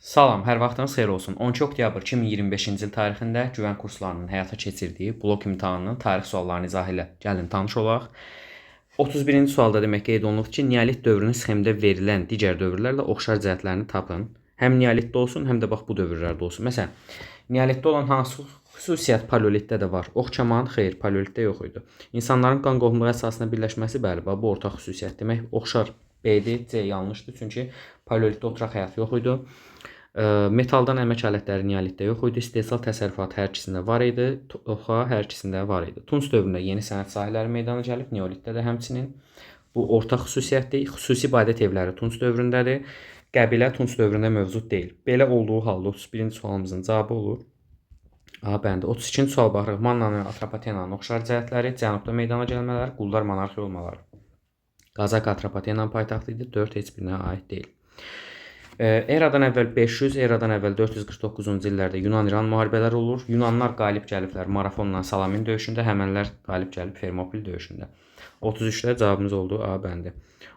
Salam, hər vaxtınız xeyir olsun. 12 oktyabr 2025-ci il tarixində güvən kurslarının həyata keçirdiyi blok imtahanının tarix suallarını izah ilə gəlin tanış olaq. 31-ci sualda demək qeyd olunub ki, neolit dövrünün sxemdə verilən digər dövrlərlə oxşar cəhətlərini tapın. Həm neolitdə olsun, həm də bax bu dövrlərdə olsun. Məsələn, neolitdə olan hansı xüsusiyyət paleolitdə də var? Oxçaman, xeyr, paleolitdə yox idi. İnsanların qan qohumluğu əsasına birləşməsi, bəli, bax bu ortaq xüsusiyyət. Demək oxşar B-dir, C yanlışdır, çünki paleolitdə oturaq həyat yox idi. Metaldan əmək alətləri neolitdə yox idi. İstehsal təsərrüfatı hər ikisində var idi. Oxa hər ikisində var idi. Tunc dövründə yeni sənət sahələri meydana gəlib. Neolitdə də həmçinin. Bu ortaq xüsusiyyətdir. Xüsusi ibadət evləri Tunc dövründədir. Qəbilə Tunc dövründə mövcud deyil. Belə olduğu halda 31-ci sualımızın cavabı olur A bəndi. 32-ci sual baxırıq. Mannanın, Atropatenanın oxşar cəhətləri, cənubda meydana gəlmələri, qullar monarxiya olmaları. Qazaq Atropatenanın paytaxtı idi. 4 heç birinə aid deyil. Eradan əvvəl 500, eradan əvvəl 449-cu illərdə Yunan-İran müharibələri olur. Yunanlar qalib gəliblər Marafonla Salamin döyüşündə, həmənlər qalib gəlib Fermopil döyüşündə. 33-də cavabımız oldu A bəndi.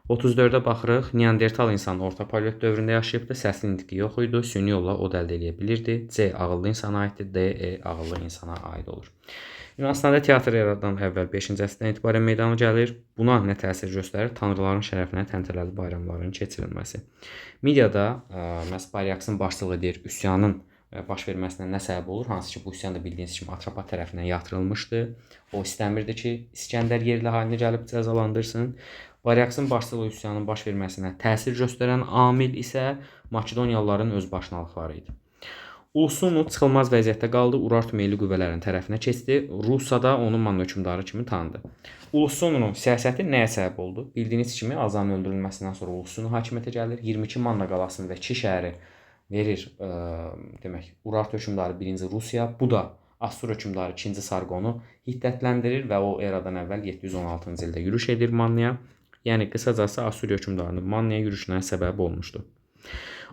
34-də baxırıq. Neandertal insanı orta paleolit dövründə yaşayıbdı. Səsli nitqi yox idi. Süni yolla od əldə edə bilirdi. C ağıllı insana aiddir. D ağıllı insana aid olur. Yunanıstanda teatr eradan əvvəl 5-ci əsrdən etibarən meydana gəlir. Buna nə təsir göstərir? Tanrıların şərəfinə təntənəli bayramların keçirilməsi. Mediada məhz Baryaksin başçılığı edir, üsyanın baş verməsinə nə səbəb olur? Hansı ki, bu üsyan da bildiyiniz kimi Atropat tərəfindən yatırılmışdı. O istəmirdi ki, İskəndər yerli haline gəlib cəzalandırsın. Baryaksin başçılığı üsyanın baş verməsinə təsir göstərən amil isə Makedoniyalıların özbaşınalıqları idi. Ulusunu çıxılmaz vəziyyətdə qaldı, Urartu meyilli qüvvələrin tərəfinə keçdi. Rusiya da onun Manna hökmdarı kimi tanıdı. Ulusunun siyasəti nəyə səbəb oldu? Bildiyiniz kimi Azanın öldürülməsindən sonra Ulusunu hakimiyyətə gəlir. 22 Manna qalasını və 2 şəhəri verir demək Urartu hökmdarı 1-ci Rusiya. Bu da Assur hökmdarı 2-ci Sarqonu hiddətləndirir və o eradan əvvəl 716-cı ildə yürüş edir Mannaya. Yəni qısacası Assur hökmdarının Mannaya yürüşünə səbəb olmuşdu.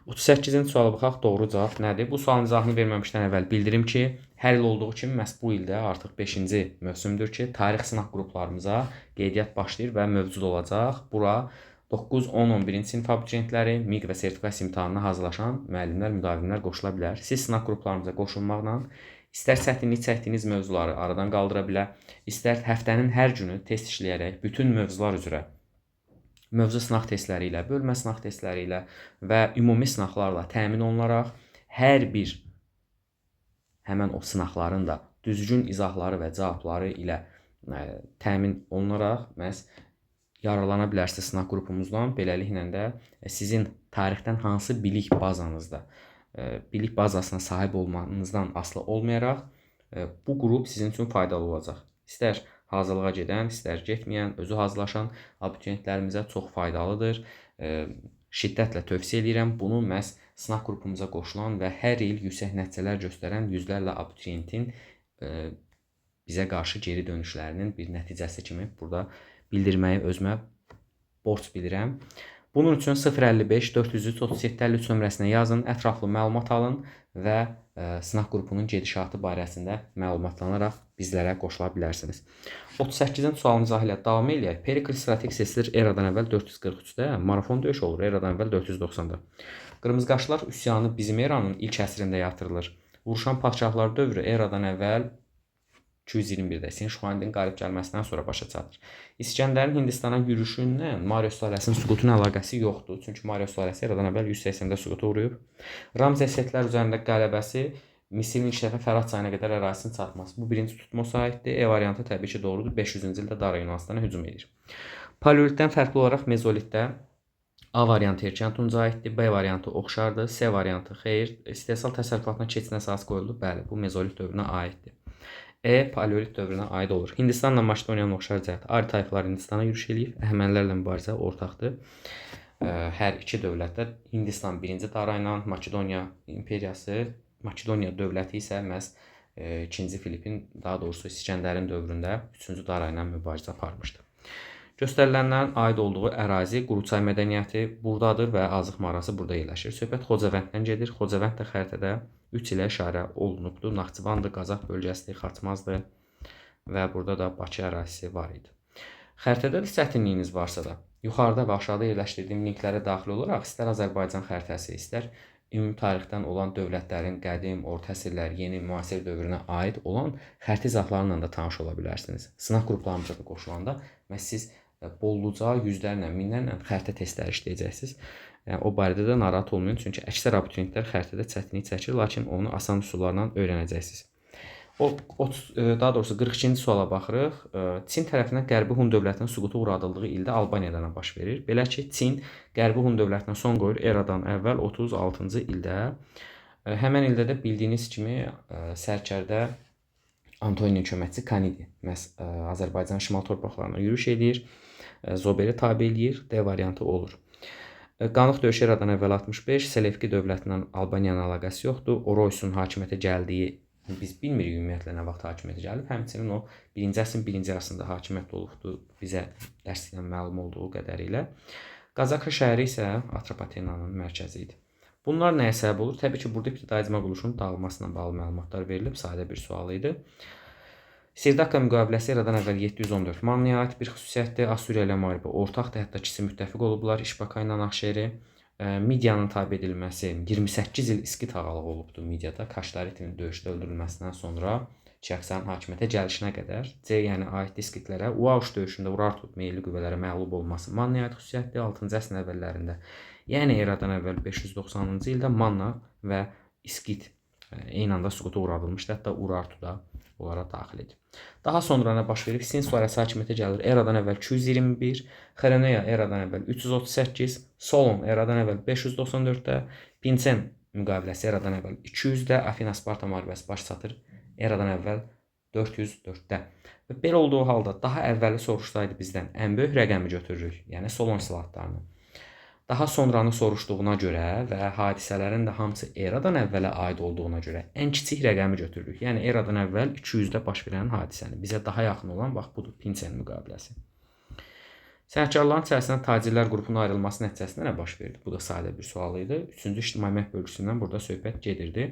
38-ci suala baxaq, doğru cavab nədir? Bu sualın izahını verməmişdən əvvəl bildirim ki, hər il olduğu kimi məhz bu ildə artıq 5-ci mövsümdür ki, tarix sınaq qruplarımıza qeydiyyat başlayır və mövcud olacaq. Bura 9, 10, 11-ci sinif abituriyentləri, MİQ və sertifikasiya imtahanına hazırlaşan müəllimlər, müdavimlər qoşula bilər. Siz sınaq qruplarımıza qoşulmaqla istər çətinlik çəkdiyiniz mövzuları aradan qaldıra bilər, istər həftənin hər günü test işləyərək bütün mövzular üzrə mövzu sınaq testləri ilə, bölmə sınaq testləri ilə və ümumi sınaqlarla təmin olunaraq hər bir həmən o sınaqların da düzgün izahları və cavabları ilə təmin olunaraq məhz yararlana bilərsiniz sınaq qrupumuzdan. Beləliklə də sizin tarixdən hansı bilik bazanızda, bilik bazasına sahib olmanızdan asılı olmayaraq bu qrup sizin üçün faydalı olacaq. İstər hazırlığa gedən, istər getməyən, özü hazırlaşan abituriyentlərimizə çox faydalıdır. Şiddətlə tövsiyə edirəm. Bunu məhz sınaq qrupumuza qoşulan və hər il yüksək nəticələr göstərən yüzlərlə abituriyentin bizə qarşı geri dönüşlərinin bir nəticəsi kimi burada bildirməyi özümə borc bilirəm. Bunun üçün 055 403 37 53 nömrəsinə yazın, ətraflı məlumat alın və sınaq qrupunun gedişatı barəsində məlumatlanaraq bizlərə qoşula bilərsiniz. 38-ci sualın izahı ilə davam edək. Perikl strateq seçilir eradan əvvəl 443-də, Marafon döyüşü olur eradan əvvəl 490-da. Qırmızıqaşlar üsyanı bizim eranın ilk əsrində yatırılır. Vuruşan padşahlar dövrü eradan əvvəl 221-də Sinşuandin qalib gəlməsindən sonra başa çatır. İskəndərin Hindistana yürüşündən Marius sülaləsinin süqutuna əlaqəsi yoxdur. Çünki Marius sülaləsi eradan əvvəl 180-də süquta uğrayıb. Ramzes setlər üzərində qələbəsi Misirin ilk dəfə Fərat çayına qədər ərazisinin çatması. Bu birinci Tutmosa aiddir. E variantı təbii ki doğrudur. 500-cü ildə Dara Yunanıstana hücum edir. Paleolitdən fərqli olaraq mezolitdə A variantı erkən tunca aiddir, B variantı oxşardır, C variantı xeyr. İstehsal təsərrüfatına keçid əsası qoyuldu. Bəli, bu mezolit dövrünə aiddir. E paleolit dövrünə aid olur. Hindistanla Makedoniyanın oxşar cəhəti. Ari tayfalar Hindistana yürüş eləyib. Əhəmənilərlə mübarizə ortaqdır. Hər iki dövlətdə Hindistan 1-ci Dara ilə, Makedoniya imperiyası, Makedoniya dövləti isə məhz 2-ci Filipin, daha doğrusu İskəndərin dövründə 3-cü Dara ilə mübarizə aparmışdı. Göstərilənlərin aid olduğu ərazi Quruçay mədəniyyəti buradadır və Azıq mağarası burada yerləşir. Söhbət Xocavənddən gedir. Xocavənd də xəritədə 3 ilə işarə olunubdur. Naxçıvandır, Qazax bölgəsidir, Xaçmazdır və burada da Bakı ərazisi var idi. Xəritədə də çətinliyiniz varsa da, yuxarıda və aşağıda yerləşdirdiyim linklərə daxil olaraq istər Azərbaycan xəritəsi, istər ümumi tarixdən olan dövlətlərin qədim, orta əsrlər, yeni, müasir dövrünə aid olan xətt izahlarla da tanış ola bilərsiniz. Sınaq qruplarımıza da qoşulanda və siz bolluca, yüzlərlə, minlərlə xəritə testləri işləyəcəksiniz. Yəni, o barədə də narahat olmayın, çünki əksər abituriyentlər xəritədə çətinlik çəkir, lakin onu asan üsullarla öyrənəcəksiniz. Daha doğrusu 42-ci suala baxırıq. Çin tərəfindən Qərbi Hun dövlətinin süquta uğradıldığı ildə Albaniyadan baş verir. Belə ki, Çin Qərbi Hun dövlətinə son qoyur eradan əvvəl 36-cı ildə. Həmən ildə də bildiyiniz kimi sərkərdə Antoninin köməkçisi Kanidi məhz Azərbaycan şimal torpaqlarına yürüş edir, Zoberi tabe eləyir, D variantı olur. Qanıq döyüşü eradan əvvəl 65, Selevki dövlətindən Albaniyanın əlaqəsi yoxdur. Oroysun hakimiyyətə gəldiyi biz bilmirik ümumiyyətlə nə vaxt hakimiyyətə gəlib. Həmçinin o 1-ci əsrin birinci yarısında hakimiyyətdə olubdu, bizə dərslikdən məlum olduğu qədərilə. Qazakı şəhəri isə Atropatenanın mərkəzi idi. Bunlar nəyə səbəb olur? Təbii ki, burada ibtidai icma quruluşunun dağılmasına bağlı məlumatlar verilib, sadə bir sual idi. Sirdakka müqaviləsi eradan əvvəl 714 Mannaya aid bir xüsusiyyətdir. Assuriya ilə müharibə ortaqdır, hətta ikisi müttəfiq olublar İşbaka ilə Naxçeri. Midiyanın tabe edilməsi 28 il İskit ağalığı olubdu Midiyada. Kaştaritinin döyüşdə öldürülməsindən sonra Çiaksarın hakimiyyətə gəlişinə qədər C, yəni aid İskitlərə Uauş döyüşündə Urartu meyilli qüvvələrə məğlub olması Mannaya aid xüsusiyyətdir 6-cı əsrin əvvəllərində. Yəni eradan əvvəl 590-cı ildə Manna və İskit eyni anda süquta uğradılmışdı. Hətta Urartu da onlara daxil edib. Daha sonra nə baş verib? Sin suarəsi hakimiyyətə gəlir eradan əvvəl 221, Xeroneya eradan əvvəl 338, Solon eradan əvvəl 594-də, Pinsen müqaviləsi eradan əvvəl 200-də, Afina-Sparta müharibəsi baş çatır eradan əvvəl 404-də. Və belə olduğu halda daha əvvəli soruşsaydı bizdən ən böyük rəqəmi götürürük, yəni Solon islahatlarını. Daha sonranı soruşduğuna görə və hadisələrin də hamısı eradan əvvələ aid olduğuna görə ən kiçik rəqəmi götürürük. Yəni eradan əvvəl 200-də baş verən hadisəni. Bizə daha yaxın olan bax budur, Pinsen müqaviləsi. Sənətkarların içərisindən tacirlər qrupunun ayrılması nəticəsində nə baş verdi? Bu da sadə bir sual idi. 3-cü ictimai əmək bölgüsündən burada söhbət gedirdi.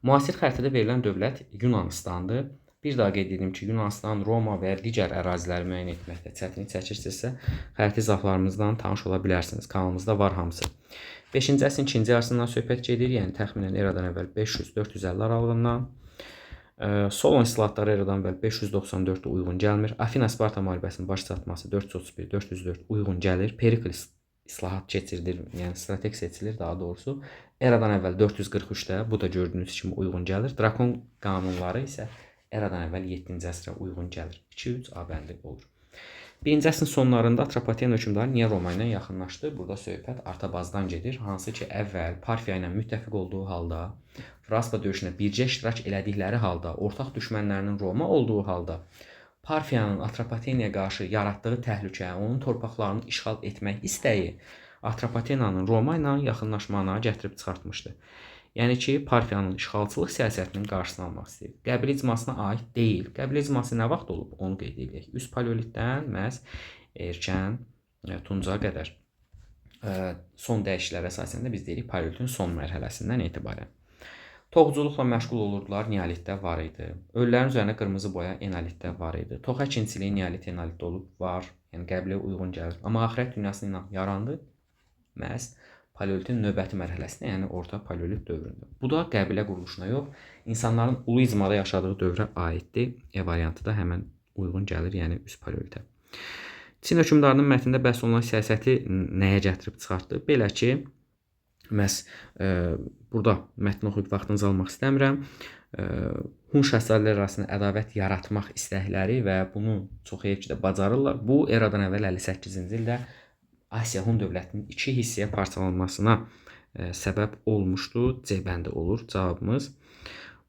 Müasir xəritədə verilən dövlət Yunanistandır. Bir daha qeyd edim ki, Yunanistan, Roma və digər əraziləri müəyyən etməkdə çətinlik çəkirsinizsə, xəritə izahlarımızdan tanış ola bilərsiniz. Kanalımızda var hamısı. 5-ci əsrin ikinci yarısından söhbət gedir, yəni təxminən eradan əvvəl 500-450 aralığından. Solon islahatları eradan əvvəl 594-də uyğun gəlmir. Afina-Sparta müharibəsinin baş çatması 431-404 uyğun gəlir. Perikles islahat keçirilir, yəni strateq seçilir daha doğrusu. Eradan əvvəl 443-də, bu da gördüyünüz kimi uyğun gəlir. Drakon qanunları isə eradan əvvəl 7-ci əsrə uyğun gəlir. 2-3 A bəndi olur. 1-ci əsrin sonlarında Atropaten hökmdarı niyə Roma ilə yaxınlaşdı? Burada söhbət Artabazdan gedir. Hansı ki, əvvəl Parfiya ilə müttəfiq olduğu halda, Fraspa döyüşündə bircə iştirak elədikləri halda, ortaq düşmənlərinin Roma olduğu halda, Parfiyanın Atropateniyə qarşı yaratdığı təhlükə, onun torpaqlarını işğal etmək istəyi Atropatenanın Roma ilə yaxınlaşmağına gətirib çıxartmışdı. Yəni ki, Parfiyanın işğalçılıq siyasətinin qarşısını almaq istəyir. Qəbul icmasına aid deyil. Qəbul icması nə vaxt olub? Onu qeyd edək. Üst paleolitdən məhz erkən Tunca qədər son dəyişikliklər əsasında biz deyirik paleolitin son mərhələsindən etibarən. Toxuculuqla məşğul olurdular, neolitdə var idi. Ölülərin üzərinə qırmızı boya enolitdə var idi. Tox əkinçiliyi neolit enolitdə olub, var. Yəni qəbilə uyğun gəlir. Amma axirət dünyası ilə yarandı məhz paleolitin növbəti mərhələsində, yəni orta paleolit dövründə. Bu da qəbilə quruluşuna yox, insanların ulu icmada yaşadığı dövrə aiddir. E variantı da həmən uyğun gəlir, yəni üst paleolitə. Çin hökmdarının mətnində bəhs olunan siyasəti nəyə gətirib çıxartdı? Belə ki, məhz burada mətni oxuyub vaxtınızı almaq istəmirəm. Hun şahzadələri arasında ədavət yaratmaq istəkləri və bunu çox heyf ki də bacarırlar. Bu eradan əvvəl 58-ci ildə Asiya Hun dövlətinin iki hissəyə parçalanmasına səbəb olmuşdu. C bəndi olur cavabımız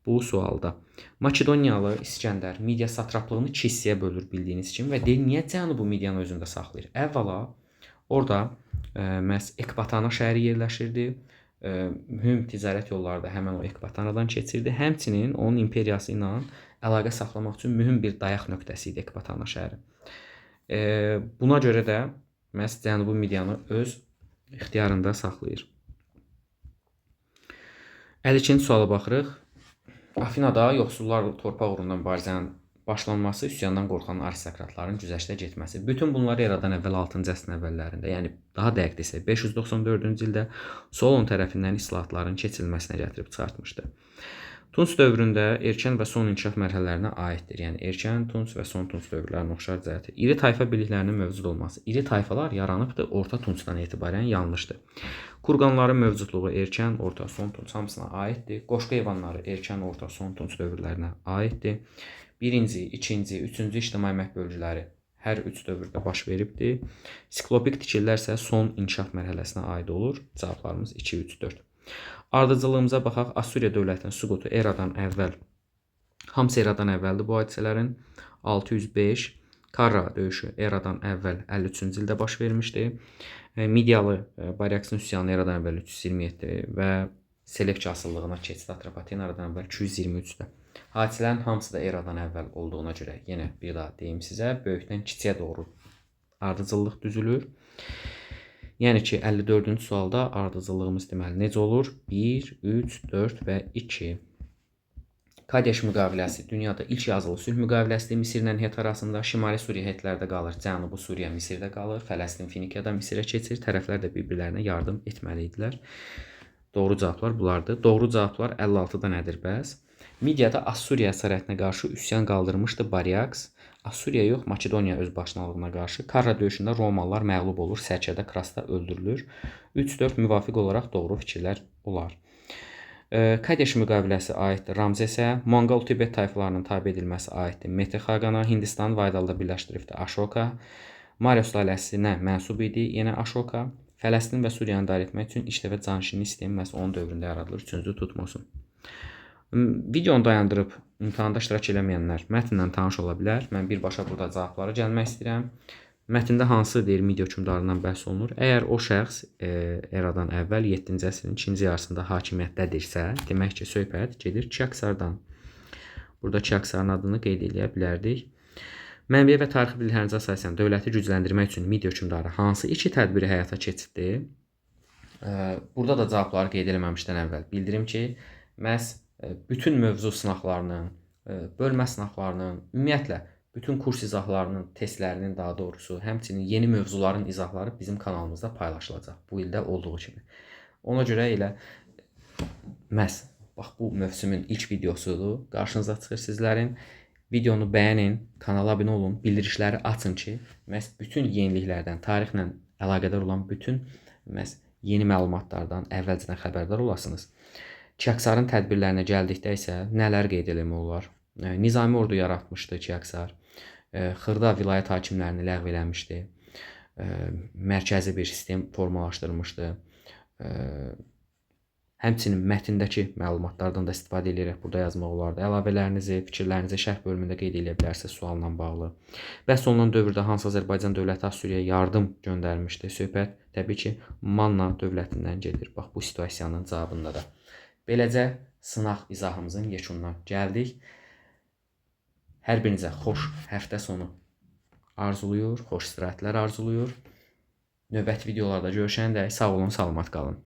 bu sualda. Makedoniyalı İskəndər Midiya satraplığını iki hissəyə bölür bildiyiniz kimi və deyir, niyə Cənubi Midiyanı özündə saxlayır? Əvvəla, orada məhz Ekbatana şəhəri yerləşirdi. Mühüm ticarət yolları da həmən o Ekbatanadan keçirdi. Həmçinin onun imperiyası ilə əlaqə saxlamaq üçün mühüm bir dayaq nöqtəsi idi Ekbatana şəhəri. Buna görə də məhz Cənubi Midiyanı öz ixtiyarında saxlayır. 52-ci suala baxırıq. Afinada yoxsullarla torpaq uğrunda mübarizənin başlanması üsyandan qorxan aristokratların güzəştə getməsi. Bütün bunlar eradan əvvəl 6-cı əsrin əvvəllərində, yəni daha dəqiq desək 594-cü ildə Solon tərəfindən islahatların keçirilməsinə gətirib çıxartmışdı. Tunc dövründə erkən və son inkişaf mərhələlərinə aiddir. Yəni erkən Tunc və son Tunc dövrlərinə oxşar cəhəti. İri tayfa birliklərinin mövcud olması. İri tayfalar yaranıbdı Orta Tuncdan etibarən yanlışdır. Kurqanların mövcudluğu erkən, orta, son Tunc hamısına aiddir. Qoşqu heyvanları erkən, orta, son Tunc dövrlərinə aiddir. Birinci, ikinci, üçüncü ictimai əmək bölgüləri hər üç dövrdə baş veribdir. Siklopik tikillər isə son inkişaf mərhələsinə aid olur. Cavablarımız 2, 3, 4. Ardıcıllığımıza baxaq. Assuriya dövlətinin süqutu eradan əvvəl. Hamısı eradan əvvəldir bu hadisələrin. 605. Karra döyüşü eradan əvvəl 53-cü ildə baş vermişdi. Midiyalı Baryaksin üsyanı eradan əvvəl 327 və Selevki asıllığına keçid Atropaten eradan əvvəl 223-də. Hadisələrin hamısı da eradan əvvəl olduğuna görə yenə bir daha deyim sizə, böyükdən kiçiyə doğru ardıcıllıq düzülür. Yəni ki, 54-cü sualda ardıcıllığımız deməli necə olur? 1, 3, 4 və 2. Kadeş müqaviləsi dünyada ilk yazılı sülh müqaviləsidir Misirlə Het arasında. Şimali Suriya Hetlərdə qalır, Cənubi Suriya Misirdə qalır, Fələstin Finikiyada Misirə keçir. Tərəflər də bir-birlərinə yardım etməli idilər. Doğru cavablar bunlardır. Doğru cavablar 56-da nədir bəs? Midiyada Assuriya əsarətinə qarşı üsyan qaldırmışdı Baryaks. Assuriya yox, Makedoniya özbaşınalığına qarşı. Karra döyüşündə Romalılar məğlub olur, sərkərdə Krasda öldürülür. 3-4 müvafiq olaraq doğru fikirlər olar. Kadeş müqaviləsi aiddir Ramzesə, Monqol-Tibet tayfalarının tabe edilməsi aiddir Mete Xaqana, Hindistan Vaydalda birləşdiribdi Ashoka, Marios ailəsinə mənsub idi yenə Ashoka, Fələstin və Suriyanı idarə etmək üçün işlə və canişinlik sistemi məhz onun dövründə yaradılır, 3-cü tutmasın. Videonu dayandırıb imtahanda iştirak eləməyənlər mətnlə tanış ola bilər. Mən birbaşa burada cavablara gəlmək istəyirəm. Mətndə hansı deyir media hökmdarından bəhs olunur? Əgər o şəxs eradan əvvəl 7-ci əsrin ikinci yarısında hakimiyyətdədirsə, demək ki, söhbət gedir Çaksardan. Burada Çaksarın adını qeyd edə bilərdik. Mənbəyə və tarixi biliklərinizə əsasən dövləti gücləndirmək üçün media hökmdarı hansı iki tədbiri həyata keçirdi? Burada da cavabları qeyd eləməmişdən əvvəl bildirim ki, məhz bütün mövzu sınaqlarının, bölmə sınaqlarının, ümumiyyətlə bütün kurs izahlarının, testlərinin daha doğrusu, həmçinin yeni mövzuların izahları bizim kanalımızda paylaşılacaq. Bu ildə olduğu kimi. Ona görə elə məhz bax bu mövsümün ilk videosudur. Qarşınıza çıxır sizlərin. Videonu bəyənin, kanala abunə olun, bildirişləri açın ki, məhz bütün yeniliklərdən, tarixlə əlaqədar olan bütün məhz yeni məlumatlardan əvvəlcədən xəbərdar olasınız. Çaksarın tədbirlərinə gəldikdə isə nələr qeyd eləmək olar? Nizami ordu yaratmışdı Çaksar. Xırda vilayət hakimlərini ləğv eləmişdi. Mərkəzi bir sistem formalaşdırmışdı. Həmçinin mətndəki məlumatlardan da istifadə edərək burada yazmaq olardı. Əlavələrinizi, fikirlərinizi şərh bölümündə qeyd edə bilərsiniz sualla bağlı. Bəhs olunan dövrdə hansı Azərbaycan dövləti Assuriyaya yardım göndərmişdi? Söhbət təbii ki, Manna dövlətindən gedir. Bax bu situasiyanın cavabında da. Beləcə sınaq izahımızın yekununa gəldik. Hər birinizə xoş həftə sonu arzuluyur, xoş istirahətlər arzuluyur. Növbəti videolarda görüşəndə sağ olun, salamat qalın.